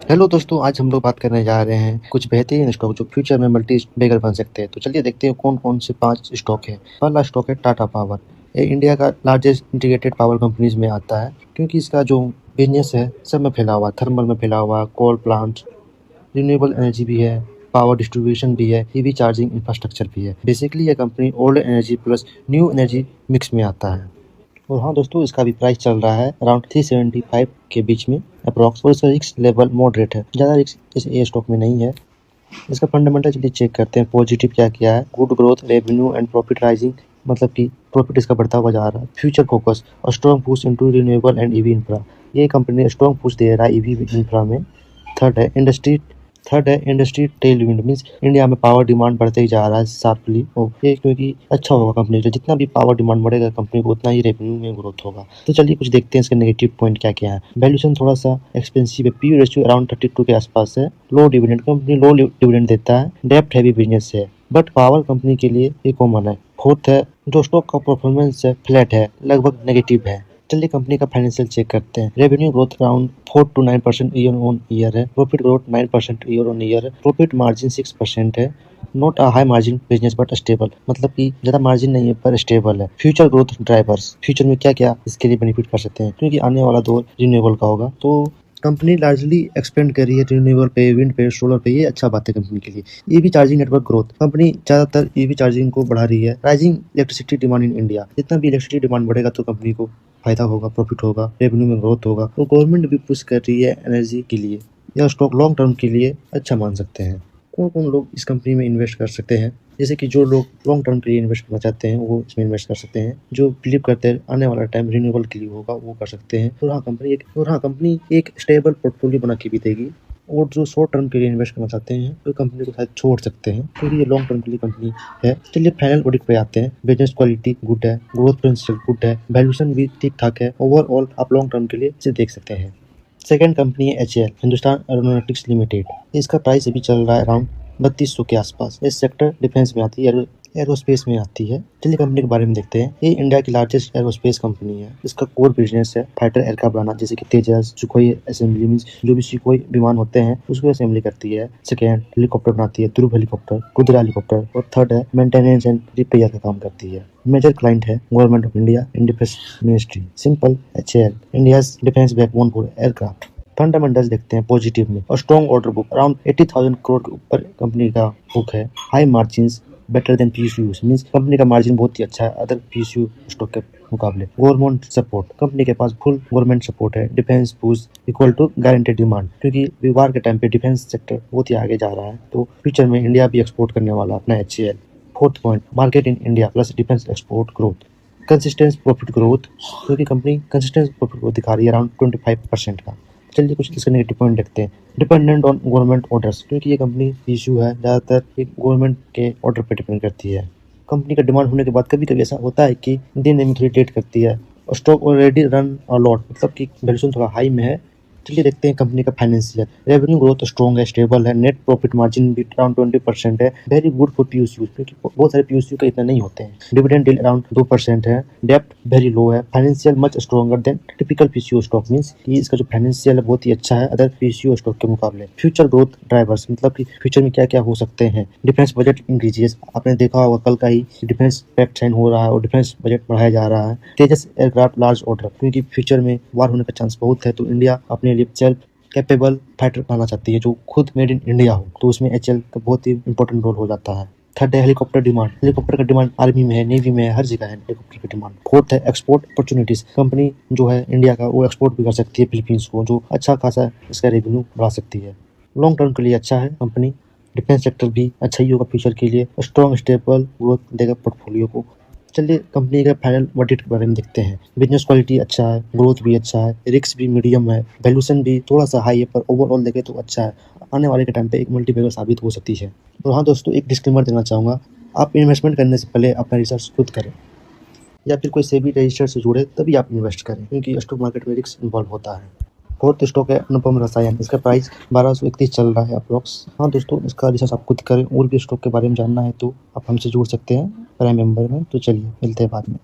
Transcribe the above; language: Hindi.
हेलो दोस्तों, आज हम लोग बात करने जा रहे हैं कुछ बेहतरीन स्टॉक जो फ्यूचर में मल्टी बैगर बन सकते हैं। तो चलिए देखते हैं कौन कौन से 5 स्टॉक है। पहला स्टॉक है टाटा पावर। ये इंडिया का लार्जेस्ट इंटीग्रेटेड पावर कंपनीज में आता है, क्योंकि इसका जो बिजनेस है सब में फैला हुआ है। थर्मल में फैला हुआ है, कोल प्लांट, रिन्यूएबल एनर्जी भी है, पावर डिस्ट्रीब्यूशन भी है, ईवी चार्जिंग इंफ्रास्ट्रक्चर भी है। बेसिकली यह company old energy plus new energy mix में आता है। और हाँ दोस्तों, इसका भी प्राइस चल रहा है अराउंड 375 के बीच में अप्रॉक्स। और इसका रिस्क लेवल मॉडरेट है, ज़्यादा रिस्क इस ए स्टॉक में नहीं है। इसका फंडामेंटल चलिए चेक करते हैं। पॉजिटिव क्या किया है, good growth, revenue and profit rising, मतलब कि प्रॉफिट इसका बढ़ता हुआ जा रहा है। फ्यूचर फोकस और strong push into renewable and EV infra, ये कंपनी स्ट्रॉन्ग पुश दे रहा है ईवी इंफ्रा में। थर्ड है इंडस्ट्री टेलविंड, मीन्स इंडिया में पावर डिमांड बढ़ते ही जा रहा है शार्पली। और ये क्योंकि अच्छा होगा कंपनी का, जितना भी पावर डिमांड बढ़ेगा कंपनी को उतना ही रेवेन्यू में ग्रोथ होगा। तो चलिए कुछ देखते हैं इसके नेगेटिव पॉइंट क्या क्या है। वैल्यूएशन थोड़ा सा एक्सपेंसिव है, पी रेशियो अराउंड 32 के आसपास है। लो डिविडेंड, कंपनी लो डिविडेंड देता है। डेप्ट हैवी बिजनेस है, बट पावर कंपनी के लिए ये कॉमन है। फोर्थ है, जो स्टॉक का परफॉर्मेंस है फ्लैट है, लगभग नेगेटिव है। चलिए कंपनी का फाइनेंशियल चेक करते हैं। Revenue growth around 4 to 9% year on year है। Profit growth 9% year on year है। प्रॉफिट मार्जिन 6% है। Not a high margin business but stable, मतलब कि ज्यादा मार्जिन नहीं है पर स्टेबल है। फ्यूचर ग्रोथ ड्राइवर्स, फ्यूचर में क्या क्या इसके लिए बेनिफिट कर सकते हैं, क्योंकि आने वाला दौर रिन्यूएबल का होगा। तो कंपनी लार्जली एक्सपेंड कर रही है रिन्यूएबल पे, विंड पे, सोलर पे। ये अच्छा बात है कंपनी के लिए। EV charging network growth, company ज्यादातर ईवी चार्जिंग को बढ़ा रही है। Rising electricity demand in India, जितना भी इलेक्ट्रिसिटी डिमांड बढ़ेगा तो कंपनी को फायदा होगा, प्रॉफिट होगा, रेवेन्यू में ग्रोथ होगा। तो गवर्नमेंट भी पुश कर रही है एनर्जी के लिए। यह स्टॉक लॉन्ग टर्म के लिए अच्छा मान सकते हैं। कौन कौन लोग इस कंपनी में इन्वेस्ट कर सकते हैं, जैसे कि जो लोग लॉन्ग टर्म के लिए इन्वेस्ट करना चाहते हैं वो इसमें इन्वेस्ट कर सकते हैं। जो बिलीव करते हैं आने वाला टाइम रिन्यूएबल के लिए होगा वो कर सकते हैं। और हाँ कंपनी एक स्टेबल पोर्टफोलियो बना के भी देगी। और जो शॉर्ट टर्म के लिए इन्वेस्ट करना चाहते हैं तो कंपनी को शायद छोड़ सकते हैं, क्योंकि ये लॉन्ग टर्म के लिए कंपनी है। चलिए फाइनल ऑडिट पे आते हैं। बिजनेस क्वालिटी गुड है, ग्रोथ पोटेंशियल गुड है, वैल्यूएशन भी ठीक ठाक है। ओवरऑल आप लॉन्ग टर्म के लिए इसे देख सकते हैं। सेकंड कंपनी है एचएएल, हिंदुस्तान एरोनॉटिक्स लिमिटेड। इसका प्राइस अभी चल रहा है अराउंड 3200 के आसपास। इस सेक्टर डिफेंस में आती है, एरोस्पेस में आती है। चलिए कंपनी के बारे में देखते हैं। ये इंडिया की लार्जेस्ट एरोस्पेस कंपनी है। इसका कोर बिजनेस है फाइटर एयरक्राफ्ट बनाना, जैसे कि तेजस, सुखोई असेंबली, मीन्स जो भी सुखोई विमान होते हैं उसको असेंबली करती है। सेकेंड, हेलीकॉप्टर बनाती है, ध्रुव हेलीकॉप्टर, कुदरा हेलीकॉप्टर। और थर्ड है मेंटेनेंस एंड रिपेयर का काम करती है। मेजर क्लाइंट है government of India and defence ministry. Simple, HAL India defence backbone for aircraft. Fundamentals देखते हैं पॉजिटिव में, और strong order book around 80,000 crore के ऊपर कंपनी का बुक है। High margins better than PSU, means company का मार्जिन बहुत ही अच्छा है अदर पीएसयू स्टॉक के मुकाबले। गवर्नमेंट सपोर्ट, कंपनी के पास फुल गवर्नमेंट सपोर्ट है। Defence boost equal to guaranteed demand, क्योंकि विवार के टाइम पे डिफेंस सेक्टर बहुत ही आगे जा रहा है, तो फ्यूचर में इंडिया भी एक्सपोर्ट करने वाला अपना HAL. Fourth point, market in India plus defence export growth. Consistent profit growth, क्योंकि कंपनी कंसिस्टेंट प्रॉफिट ग्रोथ दिखा रही है अराउंड 25% का। चलिए कुछ इसके नेगेटिव पॉइंट देखते हैं। डिपेंडेंट ऑन गवर्नमेंट ऑर्डर्स, क्योंकि ये कंपनी इशू है ज़्यादातर एक गवर्नमेंट के ऑर्डर पर डिपेंड करती है। कंपनी का डिमांड होने के बाद कभी कभी ऐसा होता है कि दिन में थोड़ी लेट करती है। और स्टॉक ऑलरेडी रन अलॉट, मतलब कि वैल्यूएशन थोड़ा हाई में है। चलिए देखते हैं कंपनी का फाइनेंशियल। रेवेन्यू ग्रोथ स्ट्रॉन्ग है, स्टेबल है। नेट प्रॉफिट मार्जिन भी अराउंड 20% है। वेरी गुड फॉर पीएसयू, क्योंकि बहुत सारे पीएसयू का इतना नहीं होते हैं। डिविडेंड डील अराउंड 2% है। डेप्ट वेरी लो है। Financial much stronger than typical PSU stock, means कि इसका जो फाइनेंशियल है बहुत ही अच्छा है अदर पीएसयू स्टॉक के मुकाबले। फ्यूचर ग्रोथ ड्राइवर्स, मतलब कि फ्यूचर में क्या क्या हो सकते हैं। डिफेंस बजट इंक्रीजेस, आपने देखा होगा कल का ही डिफेंस पैक्ट साइन हो रहा है और डिफेंस बजट बढ़ाया जा रहा है। तेजस एयरक्राफ्ट लार्ज ऑर्डर, क्योंकि फ्यूचर में वार होने का चांस बहुत है, तो इंडिया अपने लिए सेल्फ कैपेबल फाइटर बनाना चाहती है जो खुद मेड इन इंडिया हो, तो उसमें एचएएल का बहुत ही इंपॉर्टेंट रोल हो जाता है। थर्ड है हेलीकॉप्टर डिमांड, हेलीकॉप्टर का डिमांड आर्मी में है, नेवी में है, हर जगह है हेलीकॉप्टर की डिमांड। फोर्थ है एक्सपोर्ट अपॉर्चुनिटीज, कंपनी जो है इंडिया का वो एक्सपोर्ट भी कर सकती है फिलीपींस को, जो अच्छा खासा इसका रेवेन्यू बढ़ा सकती है। लॉन्ग टर्म के लिए अच्छा है कंपनी। डिफेंस सेक्टर भी अच्छा ही होगा फ्यूचर के लिए। स्ट्रॉन्ग स्टेबल ग्रोथ देगा पोर्टफोलियो को। चलिए कंपनी का फाइनल ऑडिट के बारे में देखते हैं। बिजनेस क्वालिटी अच्छा है, ग्रोथ भी अच्छा है, रिस्क भी मीडियम है, वैल्यूएशन भी थोड़ा सा हाई है, पर ओवरऑल देखें तो अच्छा है। आने वाले के टाइम पे एक मल्टीबैगर साबित हो सकती है। और हाँ दोस्तों, एक डिस्क्लेमर देना चाहूँगा, आप इन्वेस्टमेंट करने से पहले अपना रिसर्च खुद करें, या फिर कोई सेबी रजिस्टर से जुड़े तभी आप इन्वेस्ट करें, क्योंकि स्टॉक मार्केट में रिस्क इन्वॉल्व होता है। फोर्थ स्टॉक है अनुपम रसायन, इसका प्राइस 1231 चल रहा है अप्रोक्स। हाँ दोस्तों, इसका रिसर्च आप खुद करें। और भी स्टॉक के बारे में जानना है तो आप हमसे जुड़ सकते हैं प्राइम मेंबर में। तो चलिए मिलते हैं बाद में।